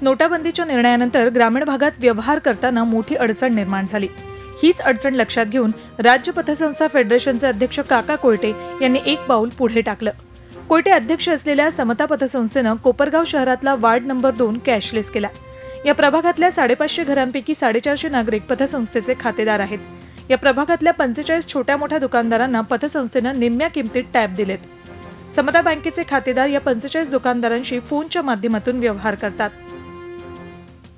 नोटाबंदीच्या निर्णयानंतर ग्रामीण भागात व्यवहार करताना मोठी अडचण निर्माण झाली। हीच अडचण लक्षात घेऊन राज्य पतसंस्था फेडरेशनचे अध्यक्ष काका कोयटे यांनी एक पाऊल पुढे टाकलं। कोयटे अध्यक्ष असलेल्या समता पतसंस्थेनं कोपरगाव शहरातला वार्ड नंबर 2 कॅशलेस केला। या प्रभागातल्या 550 घरांपैकी 450 नागरिक पतसंस्थेचे खातेदार आहेत। या प्रभागातल्या 45 छोट्या मोठ्या दुकानदारांना पतसंस्थेनं निम्म्या किमतीत टॅब दिलेत। समता बँकेचे खातेदार या 45 दुकानदारांशी फोनच्या माध्यमातून व्यवहार करतात।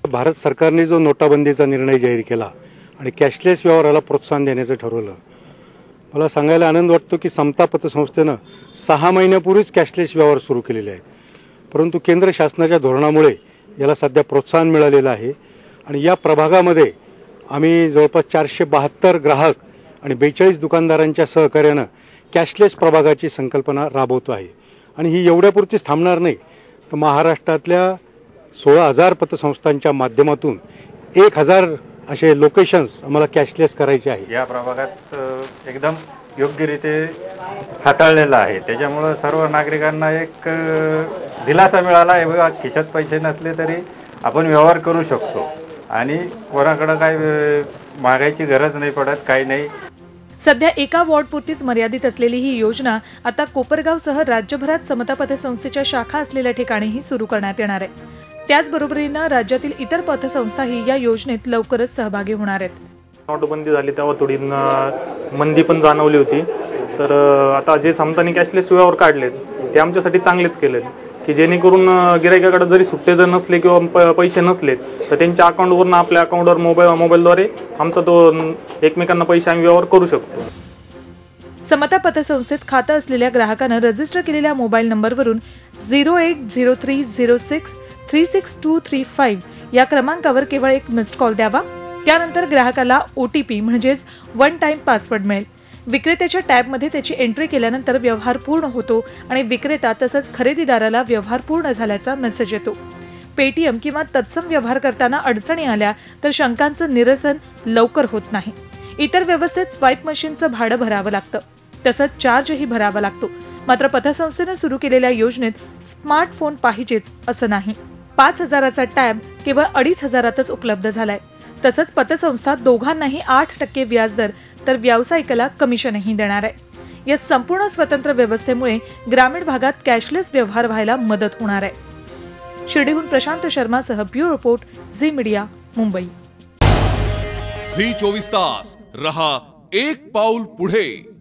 भारत सरकारने जो नोटाबंदीचा निर्णय जाहीर केला आणि कॅशलेस व्यवहाराला प्रोत्साहन देण्याचं ठरवलं, मला सांगायला आनंद वाटतो की समता पतसंस्थेनं 6 महिन्यापूर्वीच कॅशलेस व्यवहार सुरू केलेले आहेत। परंतु केंद्र शासनाच्या धोरणामुळे याला सध्या प्रोत्साहन मिळालेलं आहे आणि या प्रभागामध्ये आम्ही जवळपास 472 ग्राहक आणि 42 दुकानदारांच्या सहकार्यानं कॅशलेस प्रभागाची संकल्पना राबवतो आहे। आणि ही एवढ्यापुरतीच थांबणार नाही, तर महाराष्ट्रातल्या 16,000 पतसंस्थांच्या माध्यमातून 1,000 असे लोकेशन्स आम्हाला कॅशलेस करायचे आहे। या प्रभागात एकदम योग्यरीते हाताळलेला आहे, त्याच्यामुळे सर्व नागरिकांना एक दिलासा मिळाला आहे। बघा, खिशात पैसे नसले तरी आपण व्यवहार करू शकतो आणि कोणाकडे काय मागायची गरज नाही पडत, काही नाही। सध्या एका वॉर्डपुरतीच मर्यादित असलेली ही योजना आता कोपरगावसह राज्यभरात समता पतसंस्थेच्या शाखा असलेल्या ठिकाणीही सुरू करण्यात येणार आहे। त्याचबरोबरीनं राज्यातील इतर पतसंस्थाही या योजनेत लवकरच सहभागी होणार आहेत। नोटबंदी झाली तेव्हा थोडी मंदी पण जाणवली होती, तर आता जे समतानी कॅशलेस व्यवहार काढलेत ते आमच्यासाठी चांगलेच केलेत की जेणेकरून गिरायकाकडे जरी सुट्टे जर नसले किंवा पैसे नसले तर त्यांच्या अकाउंटवरून आपल्या अकाउंटवर मोबाईलद्वारे आमचा तो एकमेकांना पैसे आम्ही व्यवहार करू शकतो। समता पतसंस्थेत खातं असलेल्या ग्राहकानं रजिस्टर केलेल्या मोबाईल नंबरवरून 080306362335 या क्रमांकावर केवळ एक मिस्ड कॉल द्यावा। त्यानंतर ग्राहकाला OTP म्हणजेच वन टाइम पासवर्ड मिळेल। विक्रेत्याच्या टॅबमध्ये त्याची एंट्री केल्यानंतर व्यवहार पूर्ण होतो आणि विक्रेता तसंच खरेदीदाराला व्यवहार पूर्ण झाल्याचा मेसेज येतो। पेटीएम किंवा तत्सम व्यवहार करताना अडचणी आल्या तर शंकांचं निरसन लवकर होत नाही। इतर व्यवस्थेत स्वाईप मशीनचं भाडं भरावं लागतं, तसंच चार्जही भरावा लागतो। मात्र पतसंस्थेनं सुरू केलेल्या योजनेत स्मार्टफोन पाहिजेच असं नाही। 5,000चा टॅब केवळ 2,500तच उपलब्ध झालाय। तसंच पतसंस्था दोघांनाही 8% व्याजदर तर व्यावसायिकाला कमिशनही देणार आहे। या संपूर्ण स्वतंत्र व्यवस्थेमुळे ग्रामीण भागात कॅशलेस व्यवहार व्हायला मदत होणार आहे। शिर्डीहून प्रशांत शर्मासह bureau report, Zee media, Mumbai. Zee 24 तास रहा एक पाऊल पुढे।